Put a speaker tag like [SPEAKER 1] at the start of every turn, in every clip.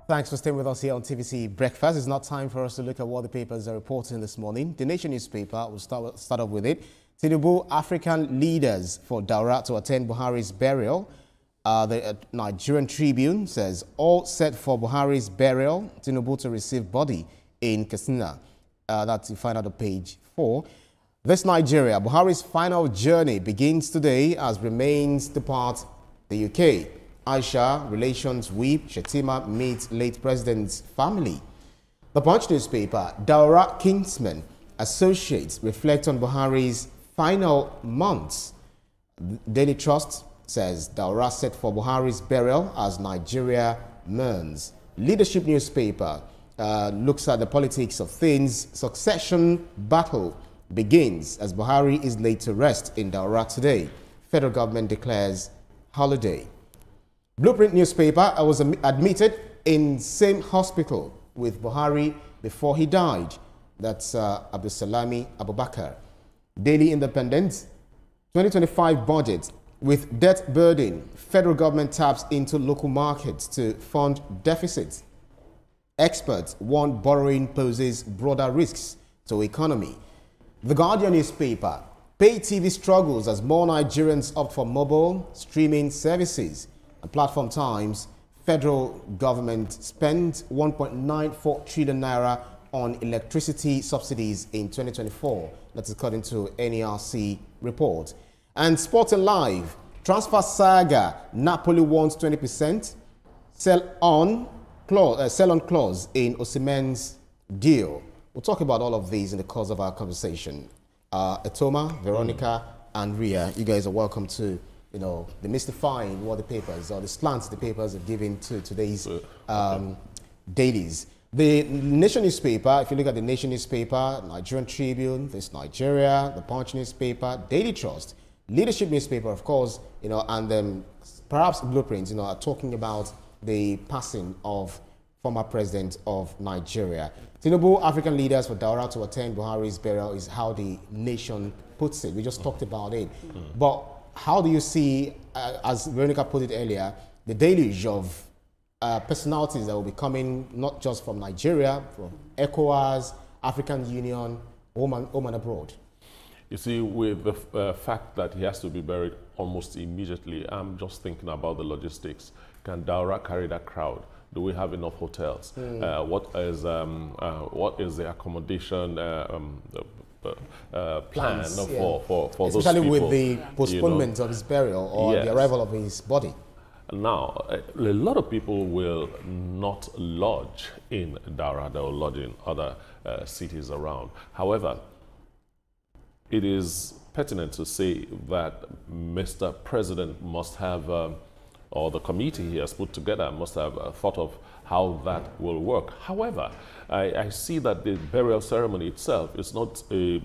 [SPEAKER 1] Thanks for staying with us here on TVC Breakfast. It's not time for us to look at what the papers are reporting this morning. The Nation newspaper, we'll start off with it. Tinubu, African leaders for Daura to attend Buhari's burial. The Nigerian Tribune says, all set for Buhari's burial, Tinubu to receive body in Katsina. That's you find out on page 4. This Nigeria, Buhari's final journey begins today as remains depart the UK. Aisha, relations whip, Shetima meets late president's family. The Punch newspaper, Daura kinsmen, associates reflect on Buhari's final months. Daily Trust says Daura set for Buhari's burial as Nigeria mourns. Leadership newspaper looks at the politics of things. Succession battle begins as Buhari is laid to rest in Daura today. Federal government declares holiday. Blueprint newspaper, I was admitted in same hospital with Buhari before he died. That's Abdulsalami Abubakar. Daily Independent, 2025 budget. With debt burden, federal government taps into local markets to fund deficits. Experts warn borrowing poses broader risks to economy. The Guardian newspaper, pay TV struggles as more Nigerians opt for mobile streaming services. And Platform Times, federal government spent 1.94 trillion naira on electricity subsidies in 2024. That's according to NERC report. And Sport Live, transfer saga, Napoli wants 20%, sell-on clause in Osimhen's deal. We'll talk about all of these in the course of our conversation. Etoma, Veronica, and Ria, you guys are welcome to demystifying what the papers or the slants the papers are giving to today's dailies. The Nation newspaper, if you look at the Nation newspaper, Nigerian Tribune, this Nigeria, the Punch newspaper, Daily Trust, Leadership newspaper, of course, and then perhaps Blueprints, are talking about the passing of former president of Nigeria. Tinubu, African leaders for Daura to attend Buhari's burial is how the Nation puts it. We just talked about it. But how do you see, as Veronica put it earlier, the deluge of personalities that will be coming not just from Nigeria, from ECOWAS, African Union, home and abroad?
[SPEAKER 2] You see, with the fact that he has to be buried almost immediately, I'm just thinking about the logistics. Can Daura carry that crowd? Do we have enough hotels? What is the accommodation plan for those people?
[SPEAKER 1] Especially with the postponement of his burial or the arrival of his body.
[SPEAKER 2] Now, a lot of people will not lodge in Daura. They will lodge in other cities around. However, it is pertinent to say that Mr. President must have, or the committee he has put together must have thought of how that will work. However, I see that the burial ceremony itself is not a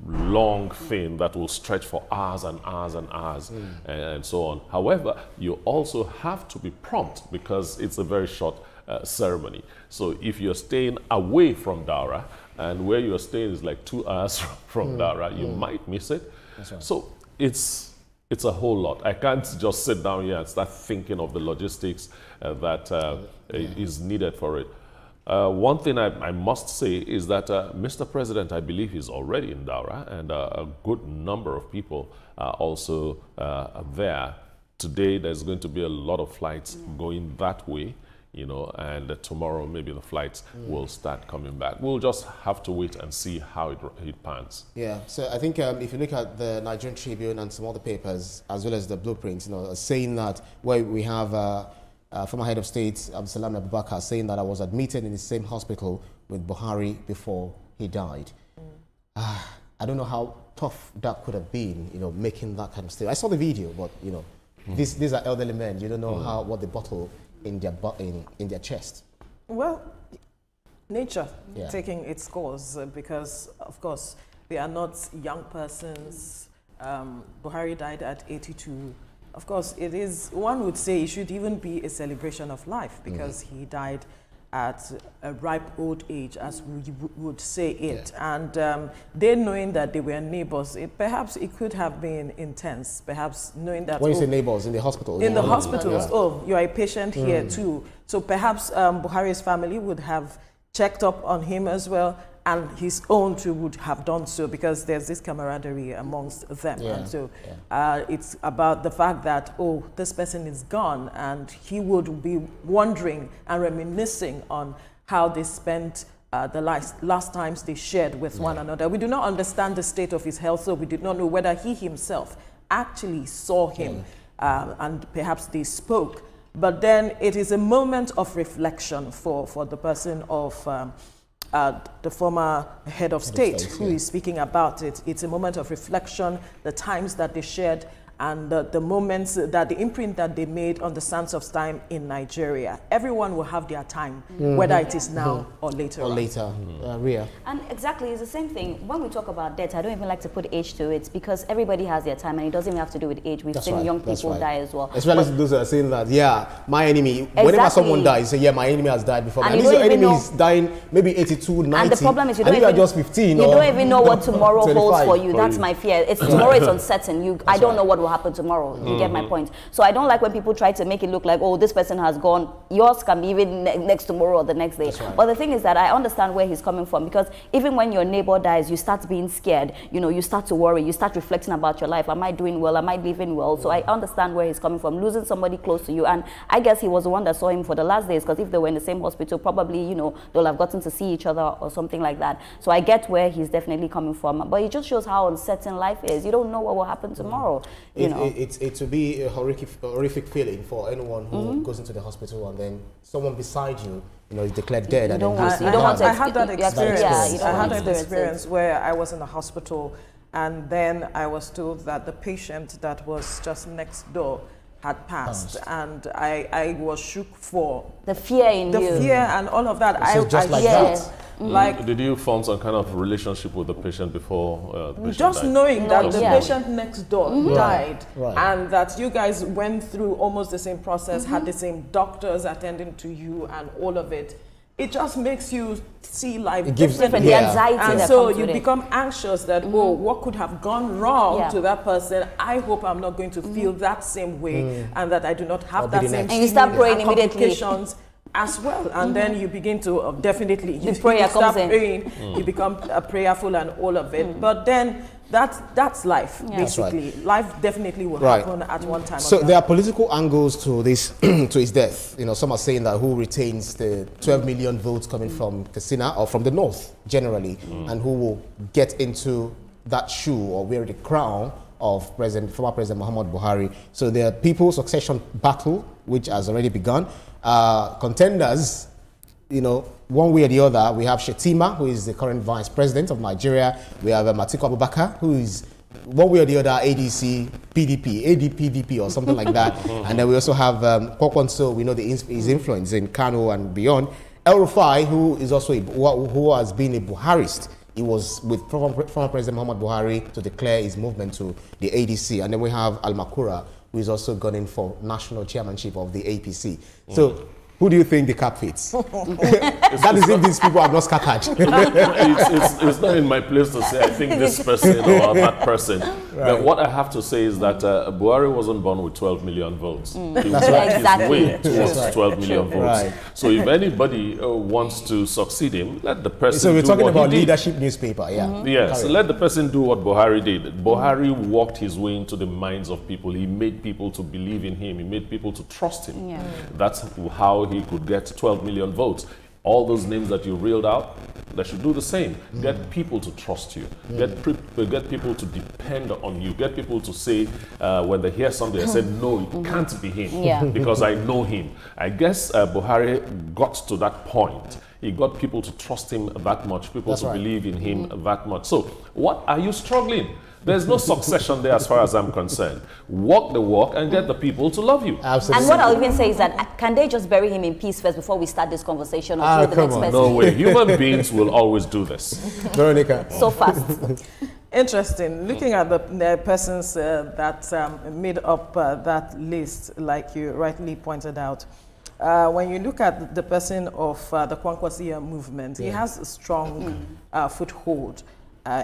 [SPEAKER 2] long thing that will stretch for hours and hours and hours and so on. However, you also have to be prompt because it's a very short ceremony. So if you're staying away from Daura, and where you're staying is like 2 hours from Daura, you might miss it. That's right. So it's a whole lot. I can't just sit down here and start thinking of the logistics that is needed for it. One thing I must say is that Mr. President, I believe, is already in Daura, and a good number of people are also there. Today, there's going to be a lot of flights going that way. And tomorrow maybe the flights will start coming back. We'll just have to wait and see how it pans. Yeah,
[SPEAKER 1] so I think if you look at the Nigerian Tribune and some other papers, as well as the Blueprints, saying that where we have former head of state, Abdulsalami Abubakar, saying that I was admitted in the same hospital with Buhari before he died. I don't know how tough that could have been, making that kind of statement. I saw the video, but, these are elderly men. You don't know what the bottle in their chest.
[SPEAKER 3] Well, nature taking its course because, of course, they are not young persons. Buhari died at 82. Of course, it is, one would say it should even be a celebration of life because he died at a ripe old age, as we would say it. And they knowing that they were neighbors, perhaps it could have been intense, perhaps knowing that...
[SPEAKER 1] When you say neighbors, in the hospital?
[SPEAKER 3] In the hospitals, oh, you are a patient here too. So perhaps Buhari's family would have checked up on him as well, and his own too would have done so, because there's this camaraderie amongst them. And so it's about the fact that, oh, this person is gone, and he would be wondering and reminiscing on how they spent the last times they shared with one another. We do not understand the state of his health, so we did not know whether he himself actually saw him, and perhaps they spoke. But then it is a moment of reflection for the person of the former head of state who is speaking about it. It's a moment of reflection, the times that they shared, and the moments, that the imprint that they made on the sands of time in Nigeria. Everyone will have their time, whether it is now or later.
[SPEAKER 1] Ria.
[SPEAKER 4] And exactly, it's the same thing. When we talk about death, I don't even like to put age to it, because everybody has their time, and it doesn't even have to do with age. We've seen young people die as well.
[SPEAKER 1] Especially those that are saying that, my enemy, whenever someone dies, say, my enemy has died before. And at least your enemy is dying maybe 82, 90.
[SPEAKER 4] And the problem is, you
[SPEAKER 1] are just 15.
[SPEAKER 4] You don't even know what tomorrow holds for you. That's my fear. Tomorrow is uncertain. I don't know what will happen tomorrow. You get my point. So I don't like when people try to make it look like, oh, this person has gone. Yours can be even next tomorrow or the next day. But the thing is that I understand where he's coming from, because even when your neighbor dies, you start being scared. You start to worry. You start reflecting about your life. Am I doing well? Am I living well? So I understand where he's coming from, losing somebody close to you. And I guess he was the one that saw him for the last days, because if they were in the same hospital, probably, they'll have gotten to see each other or something like that. So I get where he's definitely coming from. But it just shows how uncertain life is. You don't know what will happen tomorrow.
[SPEAKER 1] It to be a horrific feeling for anyone who goes into the hospital and then someone beside you, is declared dead.
[SPEAKER 3] I had that experience. I had an experience where I was in the hospital, and then I was told that the patient that was just next door had passed, and I was shook for
[SPEAKER 4] the fear in you.
[SPEAKER 3] Fear and all of that.
[SPEAKER 2] Did you form some kind of relationship with the patient before the patient
[SPEAKER 3] just
[SPEAKER 2] died?
[SPEAKER 3] Knowing that the patient next door died, and that you guys went through almost the same process, had the same doctors attending to you and all of it, it just makes you see life differently.
[SPEAKER 4] The anxiety
[SPEAKER 3] and so you become anxious that, oh, what could have gone wrong to that person? I hope I'm not going to feel that same way, and that I do not have that same.
[SPEAKER 4] And you start praying immediately
[SPEAKER 3] as well, and then you begin to definitely you start praying. You become prayerful and all of it. But then that's life, basically. Life definitely will happen at one time.
[SPEAKER 1] So there are political angles to this, to his death. Some are saying that who retains the 12 million votes coming from Katsina or from the north generally, and who will get into that shoe or wear the crown of former President Muhammadu Buhari. So there are people's succession battle, which has already begun. Contenders, one way or the other. We have Shetima, who is the current vice president of Nigeria. We have Atiku Abubakar, who is one way or the other ADC, PDP, ADPDP or something like that. And then we also have Kwakwanso, we know his influence in Kano and beyond. El Rufai, who is also who has been a Buharist. He was with former President Muhammadu Buhari to declare his movement to the ADC. And then we have Al Makura, who is also gunning for national chairmanship of the APC. So, who do you think the cap fits? That is if these people are not scattered.
[SPEAKER 2] It's not in my place to say I think this person or that person. But what I have to say is that Buhari wasn't born with 12 million votes. He worked his way towards 12 million votes. So if anybody wants to succeed him, let the person do what he did.
[SPEAKER 1] So we're talking about leadership newspaper,
[SPEAKER 2] Yes, let the person do what Buhari did. Buhari walked his way into the minds of people. He made people to believe in him. He made people to trust him. That's how he could get 12 million votes. All those names that you reeled out, they should do the same. Get people to trust you. Get people to depend on you. Get people to say, when they hear something, they say, no, it can't be him because I know him. I guess Buhari got to that point. He got people to trust him that much, people to believe in him that much. So what are you struggling? There's no succession there as far as I'm concerned. Walk the walk and get the people to love you.
[SPEAKER 4] Absolutely. And what I'll even say is that, can they just bury him in peace first before we start this conversation? Or the next person?
[SPEAKER 2] No way. Human beings will always do this.
[SPEAKER 1] Veronica.
[SPEAKER 4] So fast.
[SPEAKER 3] Interesting. Looking at the persons that made up that list, like you rightly pointed out, when you look at the person of the Kwankwasia movement, he has a strong foothold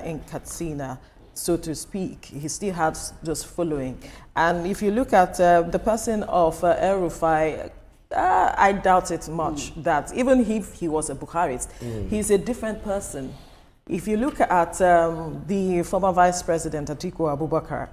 [SPEAKER 3] in Katsina, so to speak. He still has this following. And if you look at the person of El Rufai, I doubt it much that even if he was a Buharist, he's a different person. If you look at the former Vice President, Atiku Abubakar,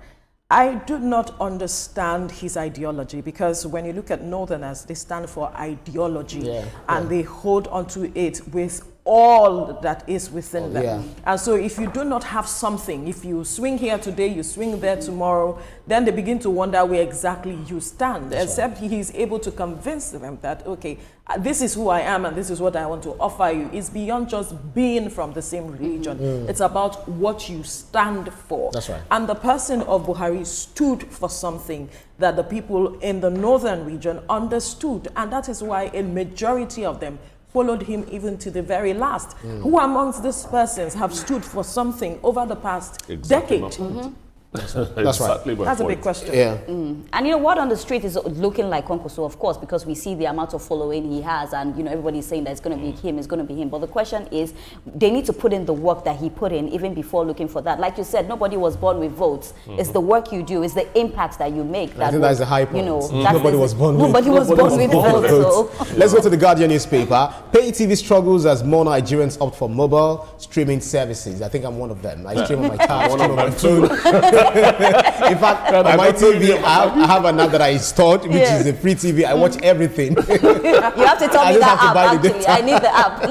[SPEAKER 3] I do not understand his ideology, because when you look at Northerners, they stand for ideology and they hold onto it with all that is within them. And so if you do not have something, if you swing here today, you swing there tomorrow, then they begin to wonder where exactly you stand. Except he is able to convince them that, okay, this is who I am and this is what I want to offer you. It's beyond just being from the same religion. It's about what you stand for.
[SPEAKER 1] That's right.
[SPEAKER 3] And the person of Buhari stood for something that the people in the northern region understood. And that is why a majority of them followed him even to the very last. Who amongst these persons have stood for something over the past decade?
[SPEAKER 1] That's right.
[SPEAKER 3] That's a big question.
[SPEAKER 4] And you know what, on the street is looking like Konkoso, of course, because we see the amount of following he has, and you know everybody's saying that it's going to be him, it's going to be him. But the question is, they need to put in the work that he put in even before looking for that. Like you said, nobody was born with votes. It's the work you do, it's the impact that you make. That
[SPEAKER 1] I think that's a high point.
[SPEAKER 4] You know,
[SPEAKER 1] nobody was born with
[SPEAKER 4] votes. So.
[SPEAKER 1] Let's go to the Guardian newspaper. Pay TV struggles as more Nigerians opt for mobile streaming services. I think I'm one of them. I stream on my car, stream on my phone. In fact, on my TV, I have an app that I installed, which is a free TV. I watch everything.
[SPEAKER 4] You have to tell me that app, actually. I need the app.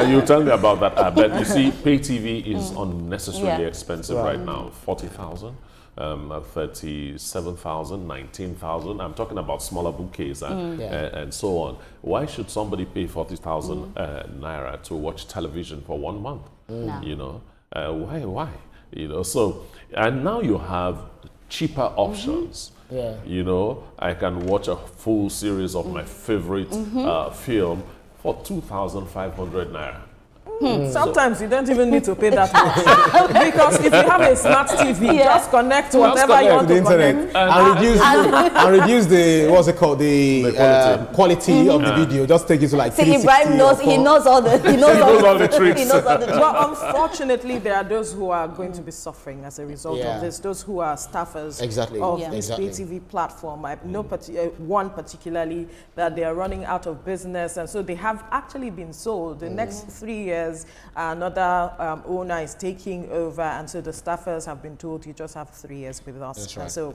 [SPEAKER 2] You tell me about that app. But you see, pay TV is unnecessarily expensive right now. 40,000. 37,000, 19,000. I'm talking about smaller bouquets and so on. Why should somebody pay 40,000 naira to watch television for 1 month? You know, why? You know, so, and now you have cheaper options. You know, I can watch a full series of my favorite film for 2,500 naira.
[SPEAKER 3] Sometimes you don't even need to pay that much. Because if you have a smart TV, just connect whatever you want to connect.
[SPEAKER 1] And reduce the, what's it called, the quality of the video. Just take it to like 360.
[SPEAKER 4] Ibrahim knows, he knows all the
[SPEAKER 2] tricks.
[SPEAKER 4] He knows all the tricks.
[SPEAKER 3] Well, unfortunately, there are those who are going to be suffering as a result of this. Those who are staffers of this pay TV platform. I know one particularly that they are running out of business, and so they have actually been sold. The next 3 years, another owner is taking over, and so the staffers have been told you just have 3 years with us.
[SPEAKER 1] That's right.
[SPEAKER 3] So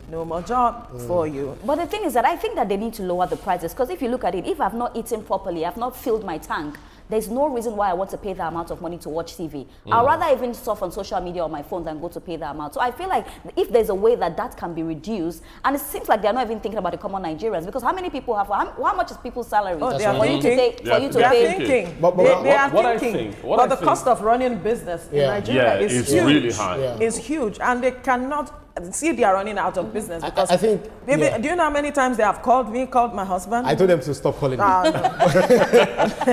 [SPEAKER 3] no more job for you.
[SPEAKER 4] But the thing is that I think that they need to lower the prices, because if you look at it, if I've not eaten properly, I've not filled my tank, there's no reason why I want to pay the amount of money to watch TV. I'd rather even surf on social media on my phone than go to pay the amount. So I feel like if there's a way that that can be reduced, and it seems like they're not even thinking about the common Nigerians, because how many people have, how much is people's salary?
[SPEAKER 3] Oh, they are thinking.
[SPEAKER 4] For you to pay.
[SPEAKER 3] Thinking.
[SPEAKER 2] But
[SPEAKER 3] the cost of running business in Nigeria is huge.
[SPEAKER 2] Really high.
[SPEAKER 3] It's huge, and they cannot see they are running out of business. Because
[SPEAKER 1] I think.
[SPEAKER 3] Do you know how many times they have called me, called my husband?
[SPEAKER 1] I told them to stop calling me.
[SPEAKER 3] No.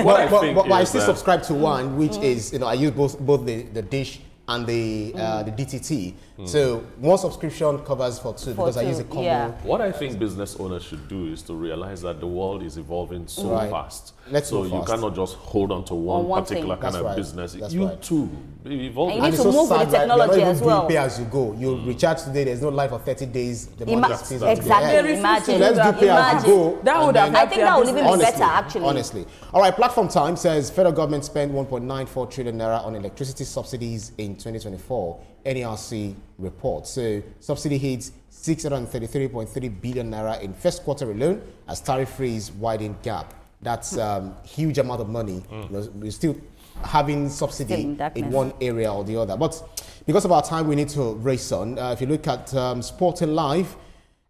[SPEAKER 1] But I still subscribe to one, which is, you know, I use both the dish and the DTT. So one subscription covers for two because I use a combo.
[SPEAKER 2] What I think business owners should do is to realize that the world is evolving so fast. So you cannot just hold on to one particular kind of business. You too evolve.
[SPEAKER 4] And you need to move with the technology as well.
[SPEAKER 1] Pay as you go. You recharge today. There's no life for 30 days. The money is still
[SPEAKER 4] exactly. Imagine.
[SPEAKER 1] So let's do pay as you go.
[SPEAKER 3] That would have.
[SPEAKER 4] I think that would even be better, actually.
[SPEAKER 1] Honestly. All right. Platform Time says federal government spent 1.94 trillion naira on electricity subsidies in 2024. NERC report. So subsidy hits 633.3 billion naira in first quarter alone as tariff freeze widened gap. That's huge amount of money. You know, we're still having subsidy in one area or the other. But because of our time, we need to race on. If you look at Sporting Life,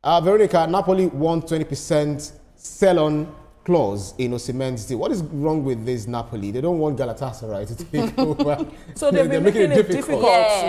[SPEAKER 1] Veronica, Napoli won 20% sell-on clause in Osimhen's deal. What is wrong with this Napoli? They don't want Galatasaray to take over.
[SPEAKER 3] So they've been making it difficult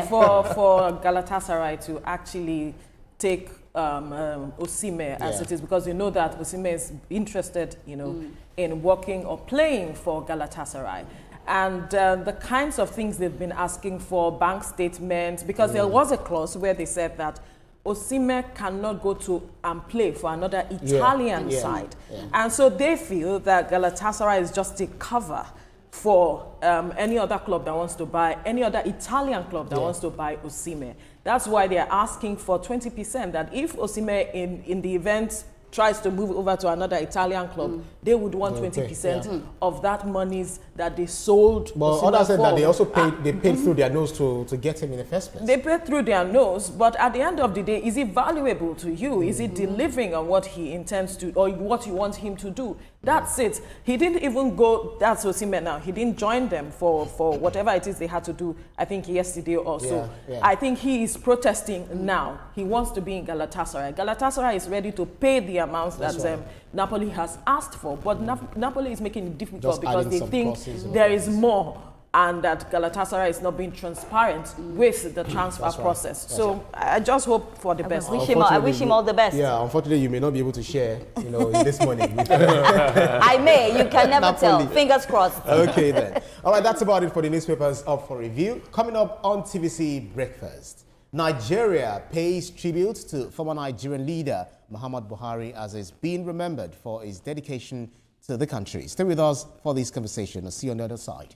[SPEAKER 3] for Galatasaray to actually take Osimhen as it is, because you know that Osimhen is interested, you know, in working or playing for Galatasaray. And the kinds of things they've been asking for, bank statements, because there was a clause where they said that Osimhen cannot go to and play for another Italian side.
[SPEAKER 1] Yeah.
[SPEAKER 3] And so they feel that Galatasaray is just a cover for any other club that wants to buy, any other Italian club that wants to buy Osimhen. That's why they're asking for 20%, that if Osimhen in the event tries to move over to another Italian club, they would want 20% of that monies that they sold.
[SPEAKER 1] But others said that they also paid through their nose to get him in the first place.
[SPEAKER 3] They paid through their nose, but at the end of the day, is he valuable to you? Is he delivering on what he intends to, or what you want him to do? That's it. He didn't even go, that's Osimhen now. He didn't join them for whatever it is they had to do, I think yesterday or so. I think he is protesting now. He wants to be in Galatasaray. Galatasaray is ready to pay the amounts that Napoli has asked for, but Napoli is making it difficult because they think there is more, and that Galatasaray is not being transparent with the transfer process. So I just hope for the best.
[SPEAKER 4] I wish him all the best.
[SPEAKER 1] Yeah, unfortunately, you may not be able to share, in this money.
[SPEAKER 4] I may. You can never tell. Fingers crossed.
[SPEAKER 1] Okay, then. All right, that's about it for the newspapers up for review. Coming up on TVC Breakfast, Nigeria pays tribute to former Nigerian leader Muhammadu Buhari as is being remembered for his dedication to the country. Stay with us for this conversation. I'll see you on the other side.